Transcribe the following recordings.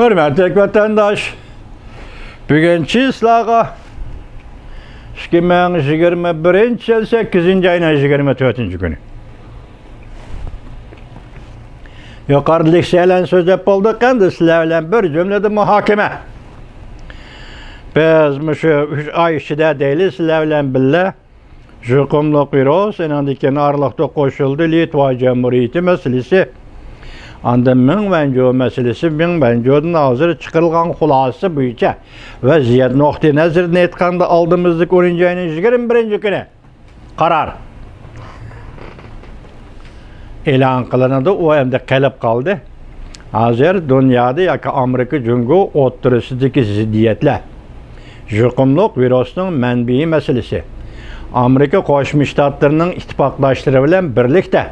Hürmetli vatandaş, bugünkü sizlarga 2021 yıl 8. ayının 24. günü. Yukarıdaki şeylerden söz edip olduk, endi sizlerle bir cümlede muhakeme. Biz şu 3 ay içinde değiliz, sizlerle birlikte Jukumluk virus, enandiken aralıkta koşuldu Litva Cumhuriyeti meselesi. Anda Mingvenjo meselesi Mingvenjo'dan hazır çıkarılgan hulası boyunca vaziyet nokta nazarına etkanda aldığımızlık 10. ayının 21. günü karar elan kılındı. O hem de kalıp kaldı. Hazır dünyada yaka Amerika Cungu oturusundaki ziddiyetle Jukumluk virusunun menbii meselesi. Amerika Koşmuş Ştatlarının ittifaklaştırı bilen birlikte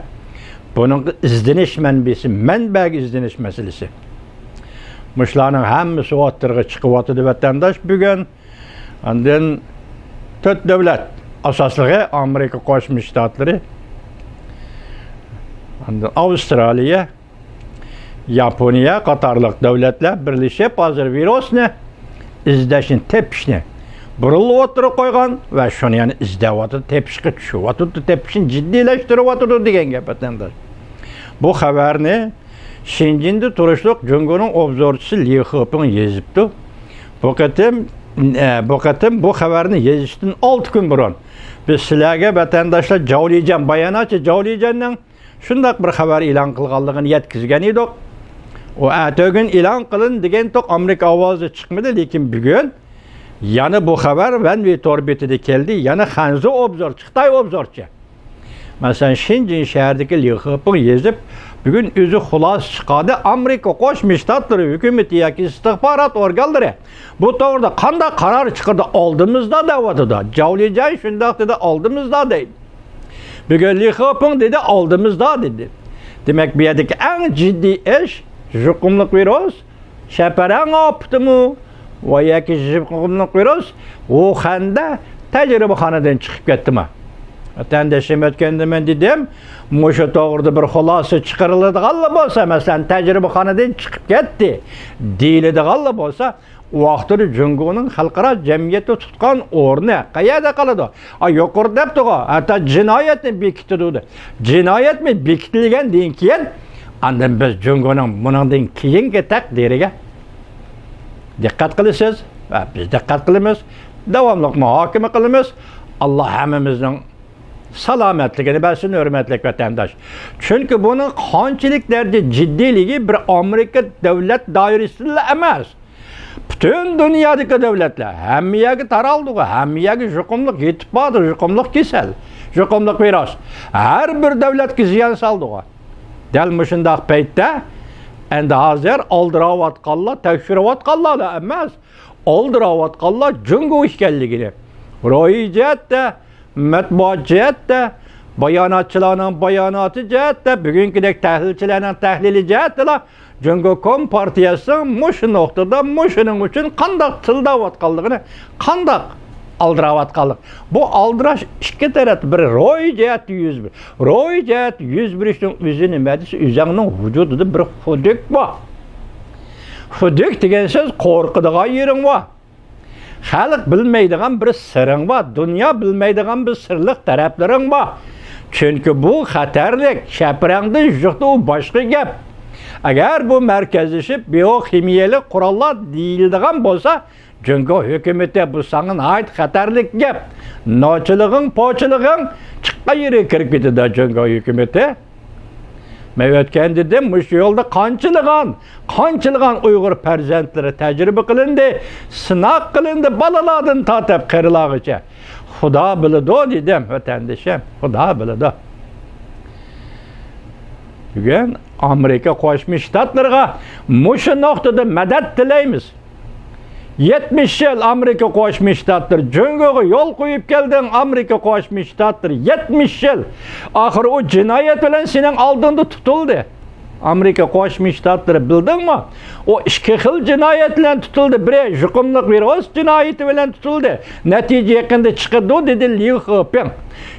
bunun izdeniş menbisi, menbeg izdeniş meselesi. Muşlarının hemmisi oturga çıkıp oturdu vatandaş bugün. Ondan 4 devlet asaslığı Amerika Koşmuş Ştatları, Avustralya, Japonya, Katarlık devletler birleşip hazır virusunu izdeşin tepişini burullu oturup koygan ve şunu yani izdevatı tepişki düşüp oturdu tepişini ciddileştirip oturdu degen gep vatandaş. Bu haberini Şincin'de turuşluk Cungu'nun obzorcusu Li Heping yazıptı. Bu katim bu haberini yazıştın 6 gün burun. Biz sizlerge vatandaşlar cavlayacağım, bayanatçı cavlayacağından şundak bir haber ilan kılganlığını yetkizgen idik. O gün ilan kılın degen tok Amerika avazı çıkmadı, lekin bugün yani bu haber ben bir torbetide geldi, yani Hanzo obzorcu, Xitay obzorcu. Mesela Şinjin şehrdeki Li Heping yazıp bugün özü hulas çıkadı Amerika Koşmuş Ştatları hükümeti yaki istihbarat organları bu doğruda kanda karar çıkardı aldığımızda da da cavlayacağın şundak dedi aldığımızda değil. Bugün Li Heping dedi aldığımızda dedi. Demek bir yerdeki en ciddi iş jukumluk virüs şeperen yaptı mı? O yaki jukumluk virüs Wuhan'da tecrübehanadan çıkıp gitti mi? Vatandaşım ötkende ben dedim, muşu doğruda bir hulası çıkarıldı galla bolsa, mesela tecrübehanadan çıkıp gitti deyildi galla bolsa, vaqtida Cungu'nun halkara cemiyeti tutkan ornu qayerda qoladi? Yuqori debdi, hatta jinoyatni bekitdi. Jinoyat mi bekitilgandan keyin andan biz Cungu'nun bundan keyingi taqdiriga dikkat qilasiz va biz dikkat qilamiz, davomli muhokama qilamiz. Allah hammamizning salomatligini bersin, hurmatli vatandaş. Çünkü bunun qanchalik darajada jiddiligi bir Amerika davlat doirasida emas. Bütün dünyadaki devletler hammaga taraldı, hammaga jukumluk yetib bordi, jukumluk kesel, jukumluk virus. Her bir devletga ziyon soldi. Dal mushundaq paytda endi hozir oldirayotganlar, tekshirayotganlar emas, oldirayotganlar Jungo ekanligini. Ro'yi jihatda, matbuot jihatda, bayonotchilarning bayonoti jihatda, bugünkidek tahlilchilarning tahlili jihatda Jungo partiyasi mushu noktada mushuning uchun qanday tildayotganligini, qanday aldirayotganlik. Bu aldirash ikki taraf, bir ro'y jihati 101. Ro'y jihati 101ning o'zi nima desa, o'zining vujudida bir hudud bor. Hudud degan so'z qo'rqadigan yering bor. Xalq bilmaydigan bir siring bor, dunyo bilmaydigan bir sirliq taraflaring bor. Chunki bu xatarlik, shaprangda juqdi u boshqa gap. Agar bu markazlashib biokimiyalik qurollar deyiladigan bo'lsa, Jungo hukumati bu sangin ait xatarlik gap. Nochiliging, pochiliging chiqqan yeriga kirib ketadi Jungo hukumati. Men o'tgan dedim, mush yo'lda qanchiligan Uyg'ur farzandlari tajriba qilindi, sinaq qilindi, balalardan tortib qirilag'icha. Xudo biladi dedim vatandoshim, Xudo biladi. Bugün Amerika Koşmuş Ştatlarına muşu noktada medet tilaymiz. 70 yıl Amerika Koşmuş Ştatları Jungo'ga yol koyup geldin Amerika Koşmuş Ştatları 70 yıl. Ahir o cinayet bilen senin aldığında tutuldu. Amerika Qo'shma Shtatlari bildingmi? O ikki xil jinoyat bilan tutildi. Biri yuqumli virus jinoyati bilan tutildi. Natija yaqinda chiqdi dedi Liu Xipeng.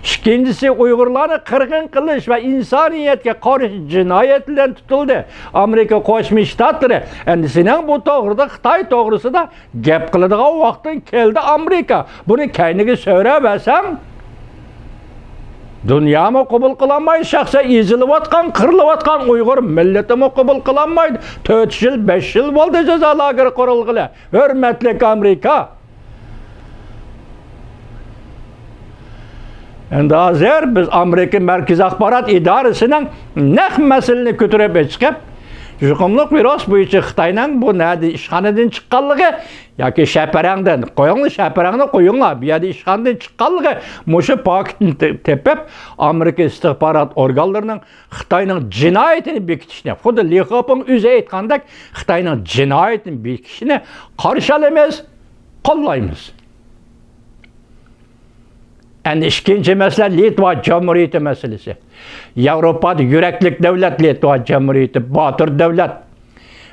İkincisi Uyg'urlarni qirg'in qilish va insoniyatga qarshi jinoyat bilan tutildi. Amerika Qo'shma Shtatlari endi sening bu to'g'rida Xitoy to'g'risida gap qiladigan vaqtin keldi Amerika. Buni kayniga so'rab olsam Dünyamı qabul qilinmaydi, shaxsan ezilayotgan, qirilayotgan Uyg'ur millatimi qabul qilinmaydi. 4 yil, 5 yil bo'ldi jazo lageri qurilg'ili. Hurmatli Amerika. Endi hozir biz Amerika Markaziy axborot idorasining naq masalani ko'tarib chiqib, yuqumli virus bo'yicha Xitoyning bu nadi ishxonadan chiqqanligi yoki shaparangdan, qo'yinglar shaparangni qo'yinglar, bu yerda ishxonadan chiqqanligi mushu paketni tepib, Amerika istixborot organlarining Xitoyning jinoyatini bekitishni, xuddi Li Xipeng o'zi aytgandek, Xitoyning jinoyatini bekitishni qarshi olamiz, qo'llaymiz. Endi ikkinchi masala Litva Jamhuriyati masalasi. Yevropada yuraklik davlat Litva Jamhuriyati, botir davlat.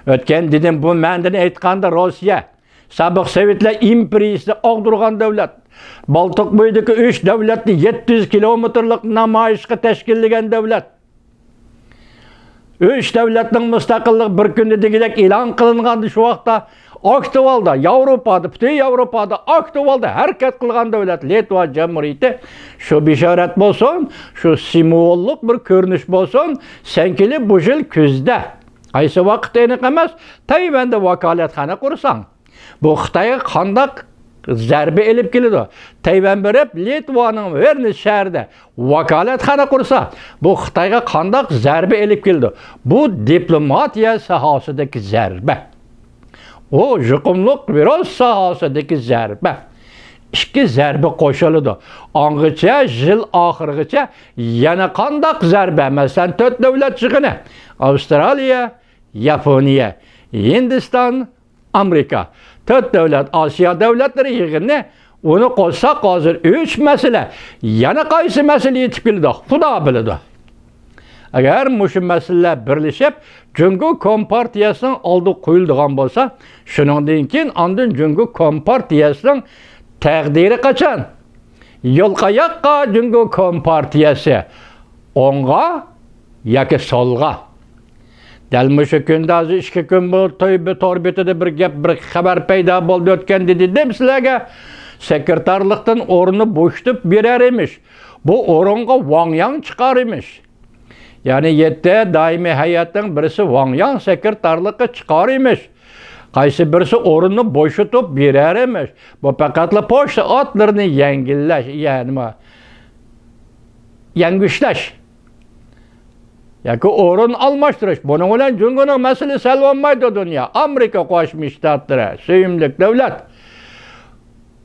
O'tgan dedim bu mendan aytganda Rossiya, sobiq Sovetlar imperiyasini og'dirgan davlat. Baltiq bo'yidagi 3 davlatni 700 kilometrlik namoyishga tashkillagan davlat. 3 davlatning mustaqillik bir kunda degidek e'lon qilingandi shu vaqtda aktualda Yevropada, bütün Yevropada aktualda harakat qilgan davlat Litva Jamhuriyati. Shu bishorat bo'lsin, shu simvollik bir ko'rinish bo'lsin, senkili bu yil kuzda. Qaysi vaqt aniq emas, Tayvanda vakolatxona qursang. Bu Xitoyga qanday zarba elib keladi. Tayvan berib Litvaning Vilnius shahrida vakolatxona qursa, bu Xitoyga qanday zarba elib keldi. Bu diplomatiya sohasidagi zarba. O yuqumliq virus sohasidagi zarba. İki zarba qo'shiladi. Ongacha yil oxirigacha yana qanday zarba, masalan 4 davlat yig'ini: Avstraliya, Yaponiya, Hindiston, Amerika. 4 davlat Osiyo davlatlari yig'ini. Uni qo'shsak hozir 3 masala. Yana qaysi masala yetib keldi? Xudo biladi. Agar mushu masalalar birlashib, Jungo Kompartiyasining oldi qo'yiladigan bo'lsa, shuningdan keyin ondan Jungo Kompartiyasining taqdiri qachon? Yo'l qayoqqa Jungo Kompartiyasi? O'ng'a yoki solga? Dal mushu kunda 2 kun bo'lib to'rbetida bir gap, bir xabar paydo bo'ldi o'tgan dedim sizlarga. Sekretarlikdan o'rni bo'shatib berar emish. Bu o'ringa Wang Yang chiqar emish. Yani 7 daimi hayatın birisi Wang Yang sekretarlıkka çıkar imiş. Qaysi birisi o'rinni bo'shatib berar emish. Bu faqatla pochta otlarini yangillash, yangushlash. Yoki o'rin almashtirish. Buning bilan Jungoning masalasi hal bo'lmaydi dunyo. Amerika Qo'shma Shtatlari, suyimlik davlat.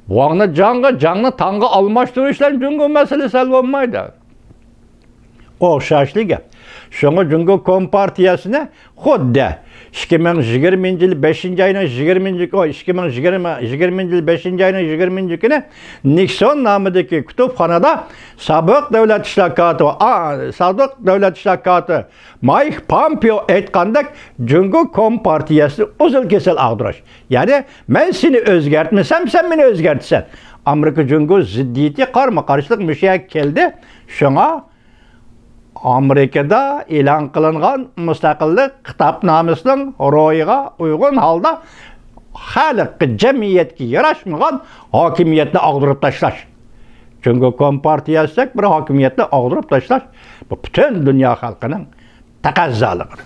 Wangni jangni tanga almashtirishlar Jungo masalasi hal bo'lmaydi. O'xshashli gap. Şuna Jungo Kompartiyasini xuddi 2020 yil 5-oyning 2020 yil 5-oyning 20 kuni Nixon nomidagi kutubxonada sobiq davlat ishlar kotib Mike Pompeo aytgandek Jungo Kompartiyasini uzil-kesil ag'dirish. Ya'ni men seni o'zgartmasam, sen meni o'zgartsan. Amerika Jungo ziddiyati qarama-qarshilik mushayak keldi. Shunga Amerikada e'lon qilingan mustaqillik kitobnomasining ro'yiga uyg'un holda xalqqa, jamiyatga yarashmagan hokimiyatni og'dirib tashlash. Jungo Kompartiyasi bir hokimiyatni og'dirib tashlash bu butun dunyo xalqining taqozzoligidir.